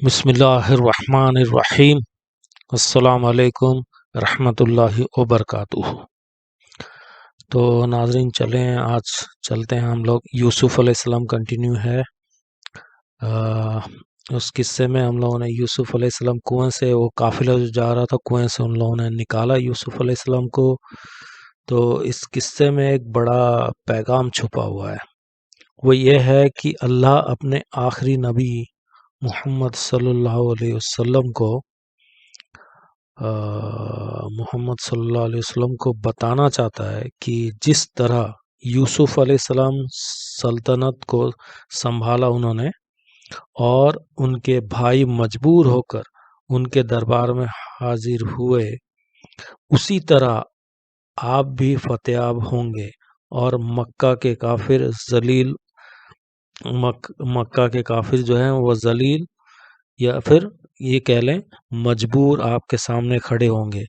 بسم اللہ الرحمن الرحیم۔ السلام علیکم رحمۃ اللہ وبرکاتہ۔ تو ناظرین چلیں آج چلتے ہیں ہم لوگ یوسف علیہ السلام کنٹینیو ہے۔ اس قصے میں ہم لوگوں نے یوسف علیہ السلام کنویں سے، وہ قافلہ جو جا رہا تھا کنویں سے ان لوگوں نے نکالا یوسف علیہ السلام کو۔ تو اس قصے میں ایک بڑا پیغام چھپا ہوا ہے، وہ یہ ہے کہ اللہ اپنے آخری نبی محمد صلی اللہ علیہ وسلم کو بتانا چاہتا ہے کہ جس طرح یوسف علیہ السلام سلطنت کو سنبھالا انہوں نے، اور ان کے بھائی مجبور ہو کر ان کے دربار میں حاضر ہوئے، اسی طرح آپ بھی فتح یاب ہوں گے اور مکہ کے کافر جو ہیں وہ ذلیل، یا پھر یہ کہہ لیں مجبور آپ کے سامنے کھڑے ہوں گے۔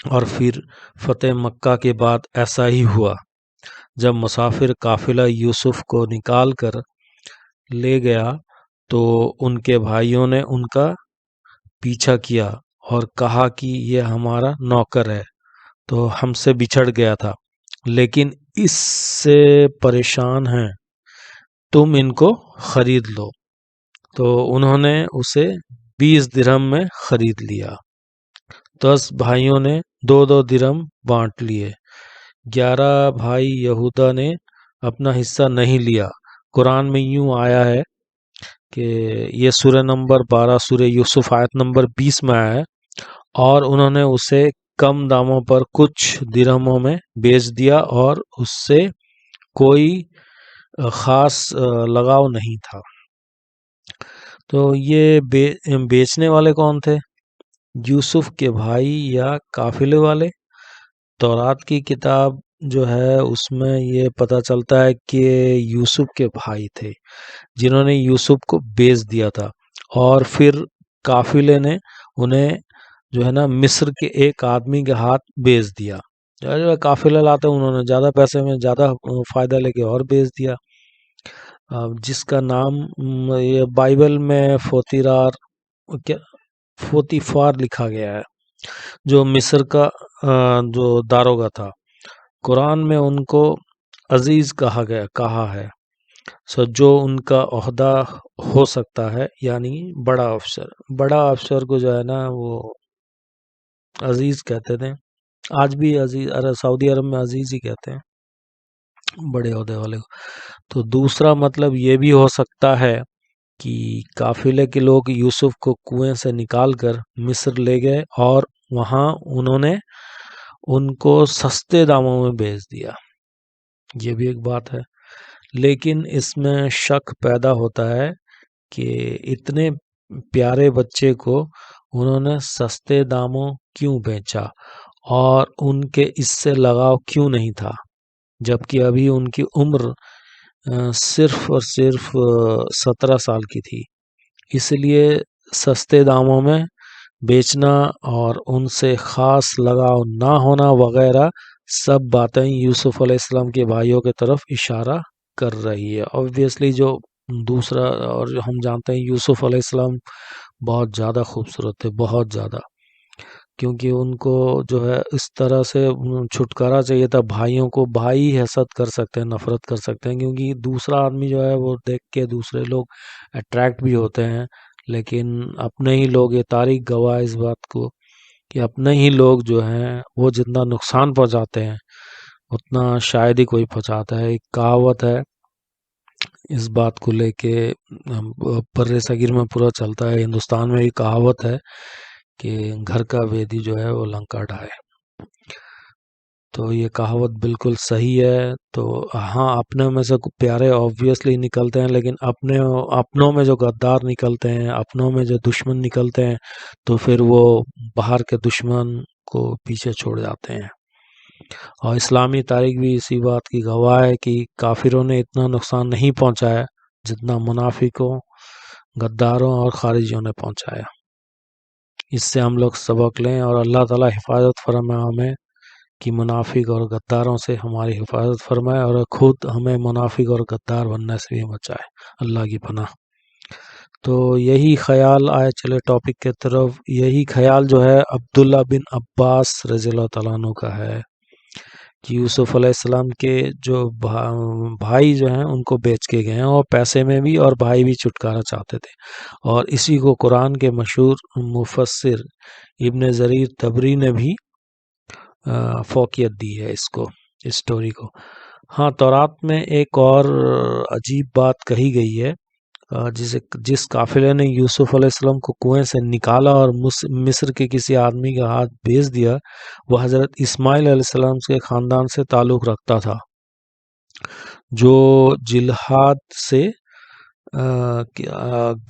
اور پھر فتح مکہ کے بعد ایسا ہی ہوا۔ جب مسافر قافلہ یوسف کو نکال کر لے گیا تو ان کے بھائیوں نے ان کا پیچھا کیا اور کہا کہ یہ ہمارا نوکر ہے، تو ہم سے بچھڑ گیا تھا، لیکن اس سے پریشان ہیں، تم ان کو خرید لو۔ تو انہوں نے اسے 20 درہم میں خرید لیا۔ 10 بھائیوں نے 2 درہم بانٹ لیے۔ 11 بھائی یہودا نے اپنا حصہ نہیں لیا۔ قرآن میں یوں آیا ہے کہ یہ سورہ نمبر 12 سورہ یوسف آیت نمبر 20 میں آیا ہے، اور انہوں نے اسے کم داموں پر کچھ درہموں میں بیچ دیا اور اس سے کوئی خاص لگاؤ نہیں تھا۔ تو یہ بیچنے والے کون تھے؟ یوسف کے بھائی یا قافلے والے؟ تورات کی کتاب جو ہے اس میں یہ پتہ چلتا ہے کہ یوسف کے بھائی تھے جنہوں نے یوسف کو بیچ دیا تھا، اور پھر قافلے نے انہیں جو ہے نا مصر کے ایک آدمی کے ہاتھ بیچ دیا۔ جو قافلہ لاتے انہوں نے زیادہ پیسے میں زیادہ فائدہ لے کے اور بیچ دیا، جس کا نام یہ بائبل میں فوتیفار لکھا گیا ہے، جو مصر کا جو داروغہ تھا۔ قرآن میں ان کو عزیز کہا ہے، جو ان کا عہدہ ہو سکتا ہے، یعنی بڑا افسر کو جو ہے نا وہ عزیز کہتے تھے۔ آج بھی عزیز سعودی عرب میں عزیز ہی کہتے ہیں بڑے عہدے والے کو۔ تو دوسرا مطلب یہ بھی ہو سکتا ہے کہ قافلے کے لوگ یوسف کو کنویں سے نکال کر مصر لے گئے اور وہاں انہوں نے ان کو سستے داموں میں بیچ دیا۔ یہ بھی ایک بات ہے، لیکن اس میں شک پیدا ہوتا ہے کہ اتنے پیارے بچے کو انہوں نے سستے داموں کیوں بیچا، اور ان کے اس سے لگاؤ کیوں نہیں تھا، جبکہ ابھی ان کی عمر صرف اور صرف 17 سال کی تھی۔ اس لیے سستے داموں میں بیچنا اور ان سے خاص لگاؤ نہ ہونا وغیرہ سب باتیں یوسف علیہ السلام کے بھائیوں کی طرف اشارہ کر رہی ہے۔ obviously جو دوسرا، اور جو ہم جانتے ہیں یوسف علیہ السلام بہت زیادہ خوبصورت تھے، بہت زیادہ، کیونکہ ان کو جو ہے اس طرح سے چھٹکارا چاہیے تھا۔ بھائیوں کو بھائی حسد کر سکتے ہیں، نفرت کر سکتے ہیں، کیونکہ دوسرا آدمی جو ہے وہ دیکھ کے دوسرے لوگ اٹریکٹ بھی ہوتے ہیں، لیکن اپنے ہی لوگ، یہ تاریخ گواہ ہے اس بات کو کہ اپنے ہی لوگ جو ہیں وہ جتنا نقصان پہنچاتے ہیں اتنا شاید ہی کوئی پہنچاتا ہے۔ ایک کہاوت ہے اس بات کو لے کے، برِ صغیر میں پورا چلتا ہے، ہندوستان میں بھی کہاوت ہے کہ گھر کا بیدی جو ہے وہ لنکا ڈھائے۔ تو یہ کہاوت بالکل صحیح ہے۔ تو ہاں، اپنے میں سے پیارے آبویسلی نکلتے ہیں، لیکن اپنوں میں جو غدار نکلتے ہیں، اپنوں میں جو دشمن نکلتے ہیں، تو پھر وہ باہر کے دشمن کو پیچھے چھوڑ جاتے ہیں۔ اور اسلامی تاریخ بھی اسی بات کی گواہ ہے کہ کافروں نے اتنا نقصان نہیں پہنچایا جتنا منافقوں، غداروں اور خارجیوں نے پہنچایا۔ اس سے ہم لوگ سبق لیں، اور اللہ تعالیٰ حفاظت فرمائے ہمیں کہ منافق اور غداروں سے ہماری حفاظت فرمائے، اور خود ہمیں منافق اور غدار بننے سے بھی بچائے، اللہ کی پناہ۔ تو یہی خیال آئے، چلے ٹاپک کے طرف. یہی خیال جو ہے عبداللہ بن عباس رضی اللہ تعالیٰ عنہ کا ہے کہ یوسف علیہ السلام کے جو بھائی جو ہیں ان کو بیچ کے گئے ہیں، اور پیسے میں بھی، اور بھائی بھی چھٹکارا چاہتے تھے. اور اسی کو قرآن کے مشہور مفسر ابن جریر طبری نے بھی فوقیت دی ہے اس اسٹوری کو. ہاں، تورات میں ایک اور عجیب بات کہی گئی ہے. جس قافلے نے یوسف علیہ السلام کو کنویں سے نکالا اور مصر کے کسی آدمی کا ہاتھ بیچ دیا، وہ حضرت اسماعیل علیہ السلام کے خاندان سے تعلق رکھتا تھا، جو جلحاد سے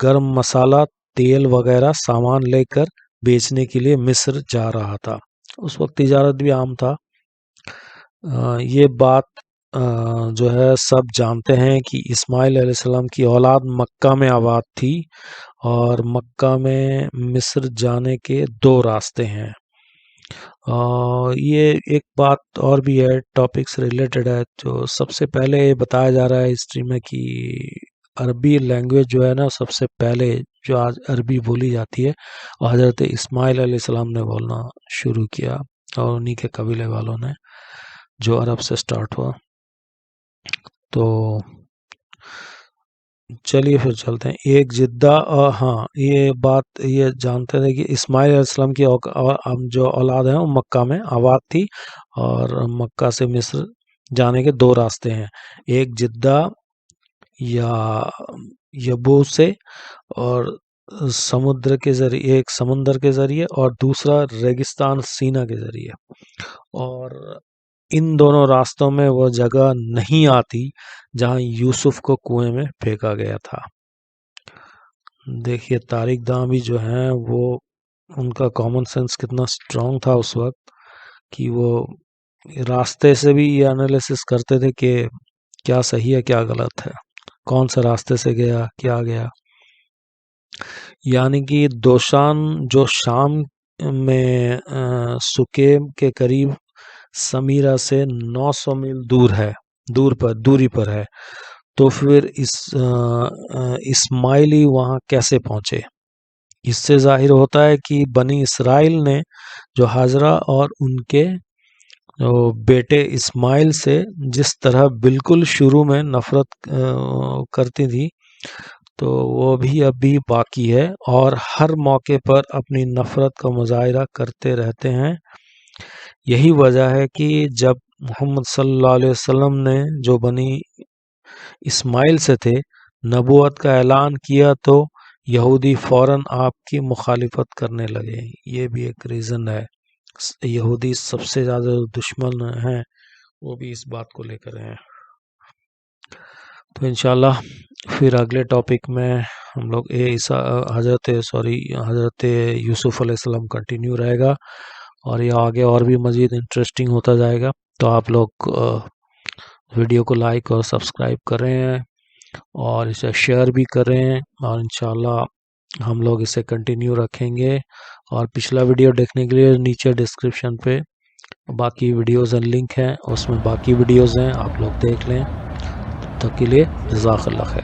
گرم مسالہ، تیل وغیرہ سامان لے کر بیچنے کے لیے مصر جا رہا تھا. اس وقت تجارت بھی عام تھا. یہ بات جو ہے سب جانتے ہیں کہ اسماعیل علیہ السلام کی اولاد مکہ میں آباد تھی، اور مکہ میں مصر جانے کے 2 راستے ہیں. یہ ایک بات اور بھی ہے، ٹاپک سے ریلیٹڈ ہے. جو سب سے پہلے یہ بتایا جا رہا ہے ہسٹری میں کہ عربی لینگویج جو ہے نا، سب سے پہلے جو آج عربی بولی جاتی ہے، وہ حضرت اسماعیل علیہ السلام نے بولنا شروع کیا، اور انہی کے قبیلے والوں نے، جو عرب سے سٹارٹ ہوا. تو چلیے پھر چلتے ہیں. ایک جدہ، ہاں یہ بات یہ جانتے تھے کہ اسماعیل علیہ السلام کی جو اولاد ہیں وہ مکہ میں آباد تھی، اور مکہ سے مصر جانے کے 2 راستے ہیں، ایک جدہ یا یبو سے، اور سمندر کے ذریعے، ایک سمندر کے ذریعے، اور دوسرا ریگستان سینا کے ذریعے. اور ان دونوں راستوں میں وہ جگہ نہیں آتی جہاں یوسف کو کنویں میں پھینکا گیا تھا. دیکھیے تاریخ داں بھی جو ہیں وہ، ان کا کامن سینس کتنا سٹرونگ تھا اس وقت، کہ وہ راستے سے بھی یہ انالیسس کرتے تھے کہ کیا صحیح ہے کیا غلط ہے، کون سے راستے سے گیا، کیا گیا. یعنی کہ دوشان جو شام میں سکیم کے قریب سمیرہ سے 900 میل دوری پر ہے، تو پھر اسماعیلی وہاں کیسے پہنچے؟ اس سے ظاہر ہوتا ہے کہ بنی اسرائیل نے جو حاجرہ اور ان کے بیٹے اسماعیل سے جس طرح بالکل شروع میں نفرت کرتی تھی، تو وہ بھی اب بھی باقی ہے، اور ہر موقع پر اپنی نفرت کا مظاہرہ کرتے رہتے ہیں. یہی وجہ ہے کہ جب محمد صلی اللہ علیہ وسلم نے جو بنی اسماعیل سے تھے نبوت کا اعلان کیا، تو یہودی فوراً آپ کی مخالفت کرنے لگے. یہ بھی ایک ریزن ہے. یہودی سب سے زیادہ دشمن ہیں، وہ بھی اس بات کو لے کر ہیں. تو انشاءاللہ پھر اگلے ٹاپک میں ہم لوگ حضرت یوسف علیہ السلام کنٹینیو رہے گا، اور یہ آگے اور بھی مزید انٹرسٹنگ ہوتا جائے گا. تو آپ لوگ ویڈیو کو لائک اور سبسکرائب کر رہے ہیں، اور اسے شیئر بھی کر رہے ہیں، اور انشاءاللہ ہم لوگ اسے کنٹینیو رکھیں گے. اور پچھلا ویڈیو دیکھنے کے لیے نیچے ڈسکرپشن پہ باقی ویڈیوز ہیں، لنک ہیں، اس میں باقی ویڈیوز ہیں، آپ لوگ دیکھ لیں. تب تک کے لیے جزاک اللہ خیر.